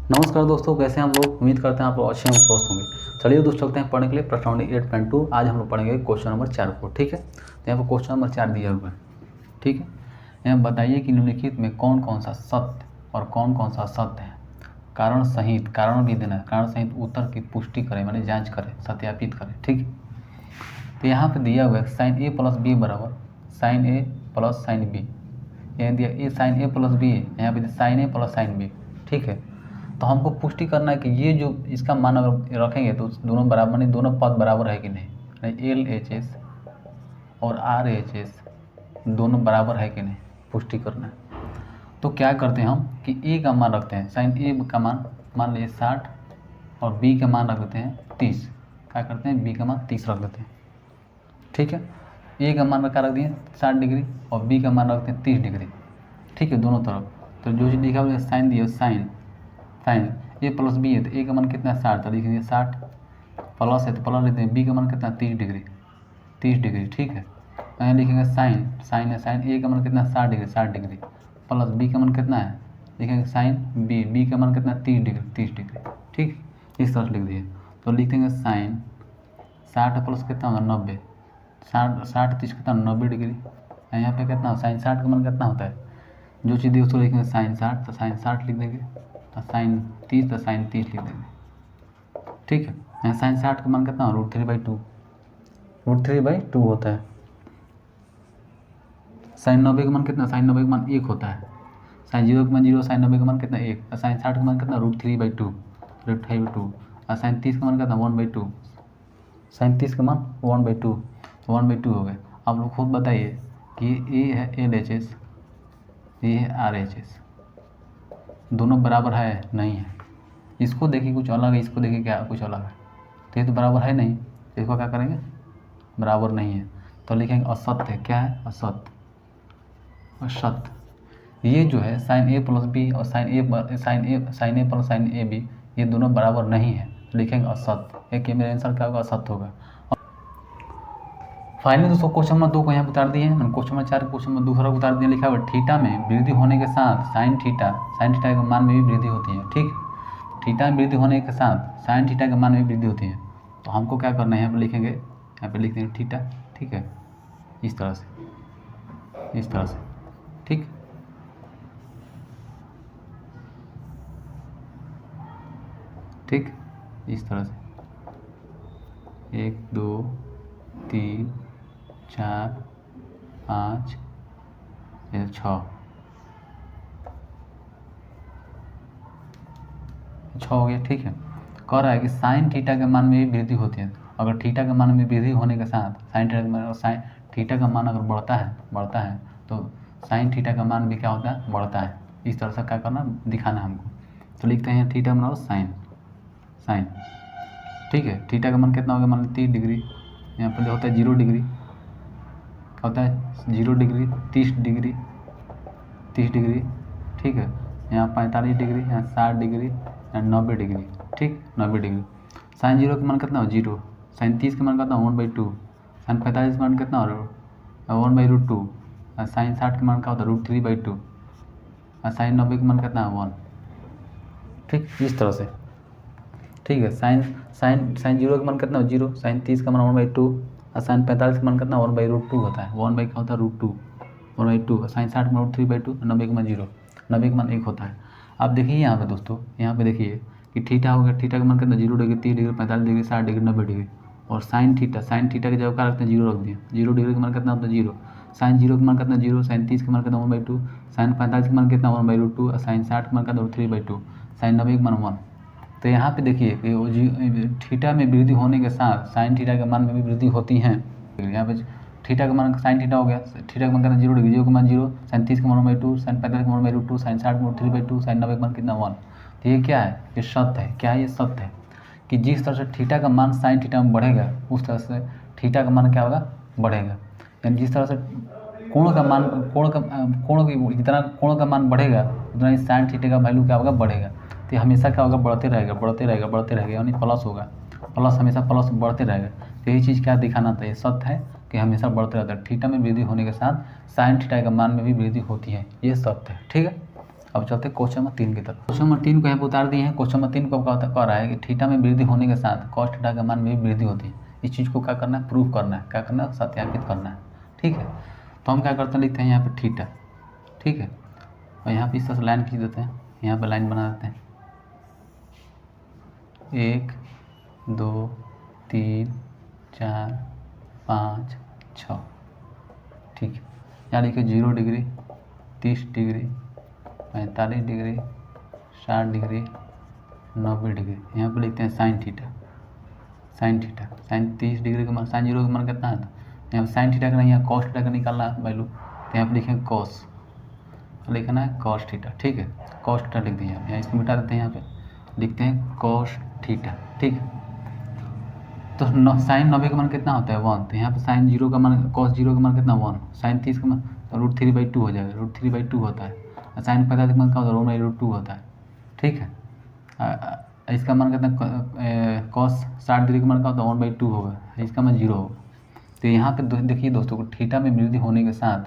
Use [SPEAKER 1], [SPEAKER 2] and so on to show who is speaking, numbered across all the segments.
[SPEAKER 1] नमस्कार दोस्तों, कैसे हैं आप लोग। उम्मीद करते हैं आप लोग अच्छे होंगे, स्वस्थ होंगे। चलिए दोस्तों, चलते हैं पढ़ने के लिए प्रश्नावली 8.2। आज हम लोग पढ़ेंगे क्वेश्चन नंबर 4 को। ठीक है, तो यहाँ पर क्वेश्चन नंबर 4 दिया हुआ है। ठीक है, यहाँ बताइए कि निम्नलिखित में कौन कौन सा सत्य और कौन कौन सा असत्य है। कारण सहित, कारण भी देना है, कारण सहित उत्तर की पुष्टि करें, माने जाँच करें, सत्यापित करें। ठीक है, तो यहाँ पर दिया हुआ है साइन ए प्लस बी बराबर sign A plus sine B. यहाँ दिया ए साइन ए प्लस बी है, यहाँ पे sign A plus sine B. ठीक है, तो हमको पुष्टि करना है कि ये जो इसका मान अगर रखेंगे तो दोनों बराबर, यानी दोनों पद बराबर है कि नहीं। एल एच एस और आर एच एस दोनों बराबर है कि नहीं, पुष्टि करना है। तो क्या करते हैं हम कि ए का मान रखते हैं, साइन ए का मान लीजिए 60 और बी का मान रख देते हैं 30। क्या करते हैं, बी का मान 30 रख देते हैं। ठीक है, ए का मान क्या रख दिए 60 डिग्री और बी का मान रखते हैं 30 डिग्री। ठीक है, दोनों तरफ। तो जो चीज़ लिखा हुआ साइन दिया, साइन ए प्लस बी है तो ए का मान कितना है 60, तो लिखिए 60 प्लस है तो प्लस लेते हैं, बी का मान कितना 30 डिग्री, 30 डिग्री। ठीक है, यहाँ लिखेंगे साइन है, साइन ए का मान कितना 60 डिग्री, 60 डिग्री प्लस बी का मान कितना है, लिखेंगे साइन बी का मान कितना 30 डिग्री, 30 डिग्री। ठीक, इस तरह से लिख दिए। तो लिख देंगे साइन 60 प्लस कितना होगा 90, 60 30 कितना 90 डिग्री। यहाँ पे कितना साइन 60 का मान कितना होता है, जो चीज़ दी उसको लिखेंगे साइन 60, तो साइन 60 लिख देंगे, तो साइन 30 तो साइन 30 लिख देंगे। ठीक है, यहाँ साइन 60 का मान कितना हो √3/2, √3/2 होता है। साइन 90 का मान कितना, साइन 90 का मान 1 होता है। साइन 0 का मान 0, साइन 90 का मान कितना 1, और साइन 60 का मान कितना √3/2, √3/2। और साइन 30 का मान कितना 1/2, साइन 30 का मान 1/2, 1/2 हो गए। आप लोग खुद बताइए कि ए है LHS, ये है RHS, दोनों बराबर है नहीं है। इसको देखिए कुछ अलग है, इसको देखिए क्या कुछ अलग है, तो ये तो बराबर है नहीं, इसको क्या करेंगे, बराबर नहीं है तो लिखेंगे असत्य। क्या है, असत्य, असत्य। ये जो है साइन ए प्लस बी और sine A plus sine A B, ये दोनों बराबर नहीं है, तो लिखेंगे असत्य। एक मेरा आंसर क्या होगा, असत्य होगा। फाइनली दोस्तों क्वेश्चन नंबर 2 को यहाँ उतार दिए हैं। मैंने क्वेश्चन नंबर 4 क्वेश्चन नंबर दूसरा उतार दिया। लिखा हुआ थीटा में वृद्धि होने के साथ साइन थीटा के मान में भी वृद्धि होती है। ठीक, थीटा में वृद्धि होने के साथ साइन थीटा के मान में भी वृद्धि होती है। तो हमको क्या करना है, यहाँ पर लिखेंगे, यहाँ पर लिख देंगे थीटा। ठीक है, इस तरह से, इस तरह से। ठीक, ठीक, इस तरह से 1 2 3 4 5 6 हो गया। ठीक है, कह रहा है कि साइन थीटा के मान में भी वृद्धि होती है। अगर थीटा के मान में वृद्धि होने के साथ साइन थीटा के मान, साइन थीटा का मान अगर बढ़ता है तो साइन थीटा का मान भी क्या होता है, बढ़ता है। इस तरह से क्या करना, दिखाना हमको। तो लिखते हैं थीटा बनाओ साइन, साइन। ठीक है, थीटा का मान कितना हो गया, मान 30 डिग्री। यहाँ पर होता है 0 डिग्री, क्या होता है 0 डिग्री, 30 डिग्री, 30 डिग्री। ठीक है, यहाँ 45 डिग्री, यहाँ 60 डिग्री, यहाँ 90 डिग्री। ठीक, 90 डिग्री। साइन 0 का मान कितना हो 0, साइन 30 का मान कितना 1/2, साइन 45 का मान कितना हो 1/√2, और साइन 60 का मान क्या होता है √3/2, और साइन 90 का मान कितना है 1। ठीक, इस तरह से। ठीक है, साइन 0 का मान कितना हो 0, साइन 30 का मान 1/2, और साइन 45 का मान कितना 1/√2 होता है। 1 क्या होता है √2, 1/2, साइन 60 में √3/2, 90 का मान 0, 90 का मान 1 होता है। आप देखिए यहाँ पे दोस्तों, यहाँ पे देखिए कि थीटा हो गया, थीटा का मान कितना 0 degree, 30 degree, 45 degree, 60 degree, 90 degree. और साइन थीटा की जगह क्या रखते हैं 0 रख दिए। 0 डिग्री का मान कितना होता है 0, साइन 0 का मान कितना 0, साइन 30 का मान कितना 1/2, साइन 45 का मान कितना 1/√2, और साइन 60 का मान कितना √3/2, साइन 90 का मान 1। तो यहाँ पे देखिए कि थीटा में वृद्धि होने के साथ साइन थीटा के मान में भी वृद्धि होती है। यहाँ पे थीटा का मान साइन थीटा हो गया, थीटा का मान कितना 0 डिग्री, 0 का मान 0, साइन 30 का मान 1/2, साइन 45 का मान 1/2, साइन 60 का मान 3/2, साइन 90 का मान कितना 1। तो ये क्या है, ये सत्य है। क्या है, ये सत्य है कि जिस तरह से थीटा का मान साइन थीटा में बढ़ेगा, उस तरह से थीटा का मान क्या होगा, बढ़ेगा। यानी जिस तरह से कोण का मान, जितना कोण का मान बढ़ेगा उतना ही साइन थीटा का वैल्यू क्या होगा, बढ़ेगा। तो ये हमेशा क्या होगा, बढ़ते रहेगा, बढ़ते रहेगा, बढ़ते रहेगा, यानी प्लस होगा, प्लस हमेशा प्लस बढ़ते रहेगा। तो यही चीज़ क्या दिखाना था, ये सत्य है कि हमेशा बढ़ते रहता है। थीटा में वृद्धि होने के साथ साइन थीटा के मान में भी वृद्धि होती है, ये सत्य है। ठीक है, अब चलते क्वेश्चन नंबर 3 की तरफ। क्वेश्चन नंबर 3 को यहाँ पे उतार दिए हैं। क्वेश्चन नंबर 3 को कह रहा है कि थीटा में वृद्धि होने के साथ कॉस थीटा के मान में भी वृद्धि होती है। इस चीज़ को क्या करना है, प्रूफ करना है, क्या करना है, सत्यापित करना है। ठीक है, तो हम क्या करते हैं, लिखते हैं यहाँ पे थीटा। ठीक है, और यहाँ पे इस तरह से लाइन खींच देते हैं, यहाँ पे लाइन बना देते हैं 1 2 3 4 5 6। ठीक है, यहाँ लिखिए 0 degree, 30 degree, 45 degree, 60 degree, 90 degree. यहाँ पे लिखते हैं साइन थीटा। साइन 30 डिग्री का मान, साइन 0 का मान कितना है, यहाँ पे साइन थीटा का नहीं है, कॉस थीटा का निकालना है वैल्यू, तो यहाँ पे लिखेंगे कॉस, लिखना है कॉस थीटा। ठीक है, कॉस थीटा लिख दिए यहाँ, इसको मिटा देते हैं, यहाँ पे लिखते हैं कॉस थीटा। ठीक है, तो साइन 90 का मान कितना होता है 1, तो यहाँ पे साइन 0 का मान, कॉस 0 का मान कितना 1, साइन 30 का मान तो √3/2 हो जाएगा, √3/2 होता है। और साइन 45 का मान क्या होता है, √2 होता है। ठीक है, इसका मान कितना, कॉस 60 डिग्री का मान क्या होता है 1/2 होगा, इसका मान 0 होगा। तो यहाँ पे देखिए दोस्तों, थीटा में वृद्धि होने के साथ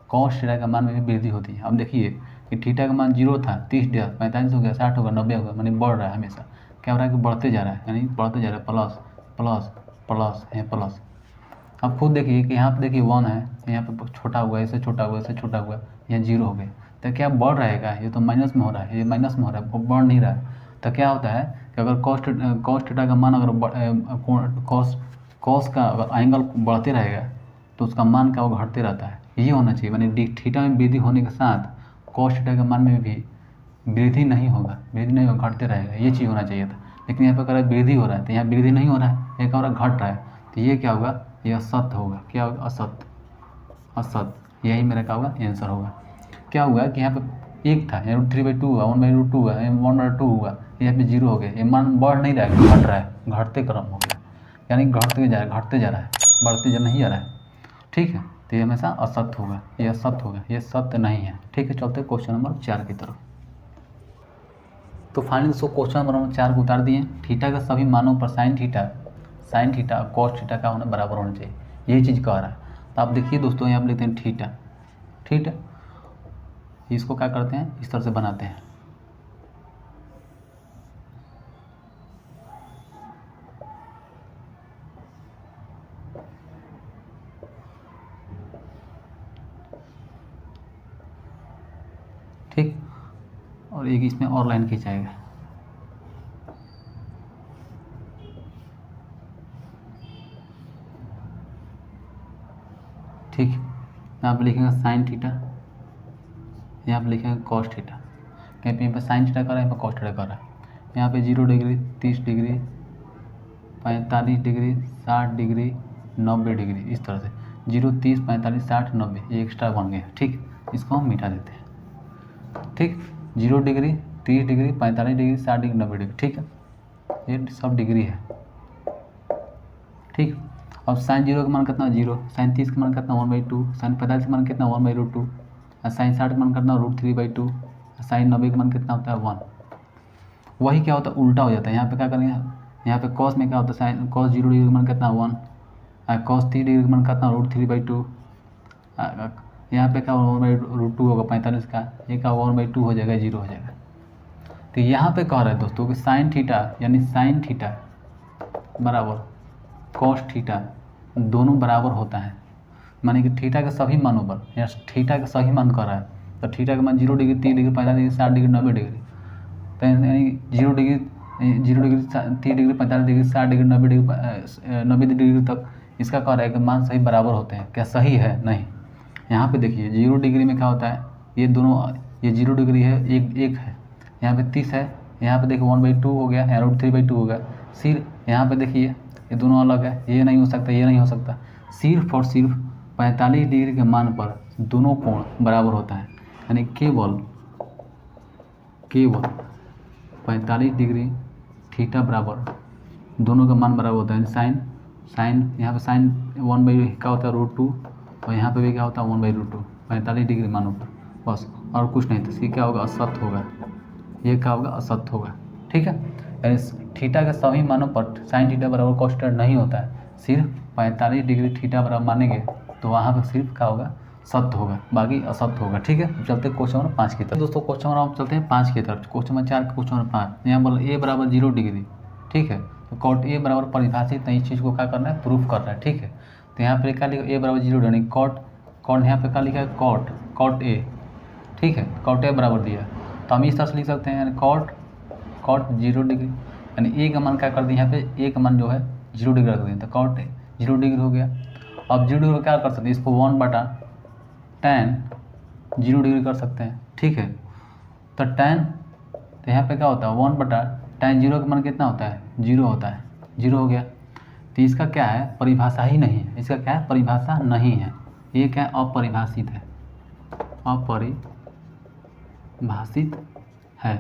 [SPEAKER 1] कॉस थीटा का मान में भी वृद्धि होती है। अब देखिए कि थीटा का मान 0 था, 30 दिया, 45 हो गया, 60 होगा, 90 होगा, मानी बढ़ रहा है हमेशा। क्या हो रहा है कि बढ़ते जा रहा है, यानी बढ़ते जा रहा है, प्लस प्लस प्लस है प्लस। अब खुद देखिए कि यहाँ पे देखिए 1 है, यहाँ पे छोटा हुआ है, इससे छोटा हुआ है, इससे छोटा हुआ है, यहाँ 0 हो गया। तो क्या बढ़ रहेगा, ये तो माइनस में हो रहा है, ये माइनस में हो रहा है, वो बढ़ नहीं रहा है। तो क्या होता है कि अगर कॉस थीटा का मान अगर कॉस का अगर एंगल बढ़ते रहेगा तो उसका मान क्या वो घटते रहता है। ये होना चाहिए, मानी थीटा में वृद्धि होने के साथ कॉस थीटा के मान में भी वृद्धि नहीं होगा, घटते रहेगा, ये चीज़ होना चाहिए था। लेकिन यहाँ पर कह रहा है वृद्धि हो रहा है, तो यहाँ वृद्धि नहीं हो रहा है, ये क्या हो रहा है, घट रहा है। तो ये क्या होगा, ये असत्य होगा। क्या होगा, असत्य, असत्य। यही मेरा क्या होगा, आंसर होगा। क्या हुआ कि यहाँ पे 1 था, यहाँ √3/2 हुआ, 1/√2 हुआ, 1/2 हुआ, यहाँ पे 0 हो गया। ये मान बढ़ नहीं रहा है, घट रहा है, घटते क्रम हो गया, यानी घटते जा रहा है, बढ़ते नहीं जा रहा है। ठीक है, तो ये हमेशा असत्य होगा, ये असत्य होगा, ये सत्य नहीं है। ठीक है, चलते क्वेश्चन नंबर 4 की तरफ। तो फाइनली दोस्तों क्वेश्चन नंबर 4 को उतार दिए। थीटा के सभी मानों पर साइन थीटा और कॉस थीटा का होना बराबर होना चाहिए, यही चीज़ कह रहा है। तो आप देखिए दोस्तों, यहाँ पर लिखते हैं थीटा। ठीक है, इसको क्या करते हैं, इस तरह से बनाते हैं। ठीक, और एक इसमें और लाइन खींचाएगा। ठीक, यहाँ पे लिखेंगे साइन थीटा, यहाँ पे लिखेंगे कॉस थीटा। यहाँ पे साइन थीटा कर रहा है, यहाँ पे कॉस थीटा कर रहा है। यहाँ पे 0 degree, 30 degree, 45 degree, 60 degree, 90 degree, इस तरह से 0, 30, 45, 60, 90 ये एक्स्ट्रा बन गया। ठीक, इसको हम मिटा देते हैं। ठीक, 0 degree, 30 degree, 45 degree, 60 degree, 90 degree. ठीक है, ये सब डिग्री है। ठीक, अब साइन 0 का मान कितना 0, साइन 30 का मान कितना 1/2, साइन 45 का मान कितना 1/√2, साइन 60 का मान कितना √3/2, साइन 90 का मान कितना होता है 1। वही क्या होता है, उल्टा हो जाता है। यहाँ पे क्या करेंगे, यहाँ पे कॉस में क्या होता है, साइन कॉस 0 डिग्री का मान कितना 1, कॉस 30 डिग्री का मान कितना √3/2, यहाँ पे क्या 1/√2 होगा 45 का, ये क्या 1/2 हो जाएगा, 0 हो जाएगा। तो यहाँ पे कह रहा है दोस्तों कि साइन थीटा यानी साइन थीटा बराबर कॉस थीटा दोनों बराबर होता है, माने कि थीटा के सभी मानों पर, या थीटा का सही मान कर रहा है। तो थीटा का मान 0 degree, 30 degree, 45 degree, 60 degree, 90 degree, तो यानी 0 degree, 30 degree, 45 degree, 60 degree, 90 degree तक इसका कह रहा है कि मान सही बराबर होते हैं। क्या सही है, नहीं। यहाँ पे देखिए 0 डिग्री में क्या होता है, ये दोनों, ये 0 डिग्री है, एक है, यहाँ पे 30 है, यहाँ पे देखिए 1/2 हो गया, यहाँ √3/2 हो गया। सिर्फ यहाँ पे देखिए ये दोनों अलग है, ये नहीं हो सकता, ये नहीं हो सकता। सिर्फ और सिर्फ 45 डिग्री के मान पर दोनों कोण बराबर होता है, यानी केवल 45 डिग्री थीटा बराबर दोनों का मान बराबर होता है। साइन यहाँ पे साइन 1 क्या होता है √2, और यहाँ पे भी क्या होता है 1/√2, 45 डिग्री मानों पर, बस और कुछ नहीं। तो इसकी क्या होगा, असत्य होगा। ये क्या होगा, असत्य होगा। ठीक है, यानी थीटा के सभी मानों पर साइन थीटा बराबर कॉस थीटा नहीं होता है। सिर्फ 45 डिग्री थीटा बराबर मानेंगे तो वहाँ पर सिर्फ क्या होगा, सत्य होगा, बाकी असत्य होगा। ठीक है, चलते क्वेश्चन नंबर 5 की तरफ। दोस्तों क्वेश्चन नंबर हम चलते हैं 5 की तरफ। क्वेश्चन नंबर 4 क्वेश्चन नंबर 5 यहाँ बोला ए बराबर 0 डिग्री। ठीक है, तो कॉट ए बराबर परिभाषित नहीं, इस चीज़ को क्या करना है, प्रूफ करना है। ठीक है, तो यहाँ पे क्या लिखा ए बराबर 0 डिग्री, कॉट यहाँ पे क्या लिखा है, कॉट ए। ठीक है, कॉट ए बराबर दिया, तो हम इस तरह से लिख सकते हैं यानी कॉट 0 डिग्री, यानी ए का मान क्या कर दिया, यहाँ पे ए का मान जो है 0 डिग्री रख दिया, तो कॉट 0 डिग्री हो गया। अब 0 डिग्री क्या कर सकते हैं, इसको 1/tan 0 डिग्री कर सकते हैं। ठीक है, तो tan, तो यहाँ पे क्या होता है 1/tan 0 का मान कितना होता है, 0 होता है, 0 हो गया। तो इसका क्या है, परिभाषा ही नहीं है, इसका क्या है, परिभाषा नहीं है, ये क्या है, अपरिभाषित है, अपरिभाषित है।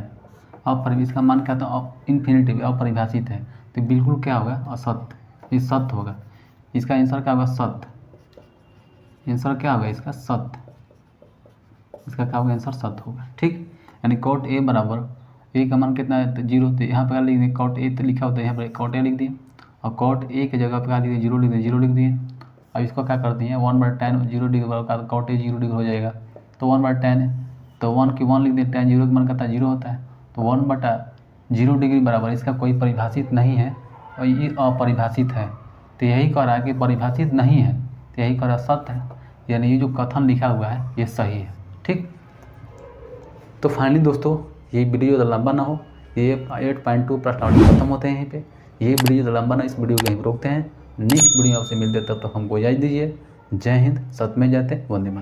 [SPEAKER 1] इसका मान क्या था, इन्फिनिटिव, अपरिभाषित है, तो बिल्कुल क्या होगा, असत्य, ये सत्य होगा। इसका आंसर क्या होगा, सत्य, आंसर क्या होगा इसका, सत्य, इसका क्या होगा, आंसर सत्य होगा। ठीक, यानी कॉट ए बराबर ए का मान कितना है, 0, तो यहाँ पे क्या लिख दिए, कॉट ए तो लिखा होता है, यहाँ पर कॉट ए लिख दिए, और कॉट ए की जगह पे क्या लिख दिए, 0 लिख दिए, 0 लिख दिए। अब इसको क्या कर दिए, 1/tan 0 डिग्री बराबर कॉट ए 0 डिग्री हो जाएगा, तो 1/tan, तो 1 की 1 लिख दिए, tan 0 का मान कितना 0 होता है, तो 1/0 डिग्री बराबर, इसका कोई परिभाषित नहीं है और ये अपरिभाषित है। तो यही कह रहा है कि परिभाषित नहीं है, तो यही कह रहा है सत्य है, यानी ये जो कथन लिखा हुआ है ये सही है। ठीक, तो फाइनली दोस्तों ये वीडियो ज़्यादा लंबा ना हो, ये 8.2 प्रश्नावली खत्म होते हैं यहीं पे, ये वीडियो ज़्यादा लंबा ना, इस वीडियो को यहीं रोकते हैं। नेक्स्ट वीडियो आपसे मिलते, तब तक हमको इजाज़त दीजिए। जय हिंद, सत्य में जयते, वंदे मातरम।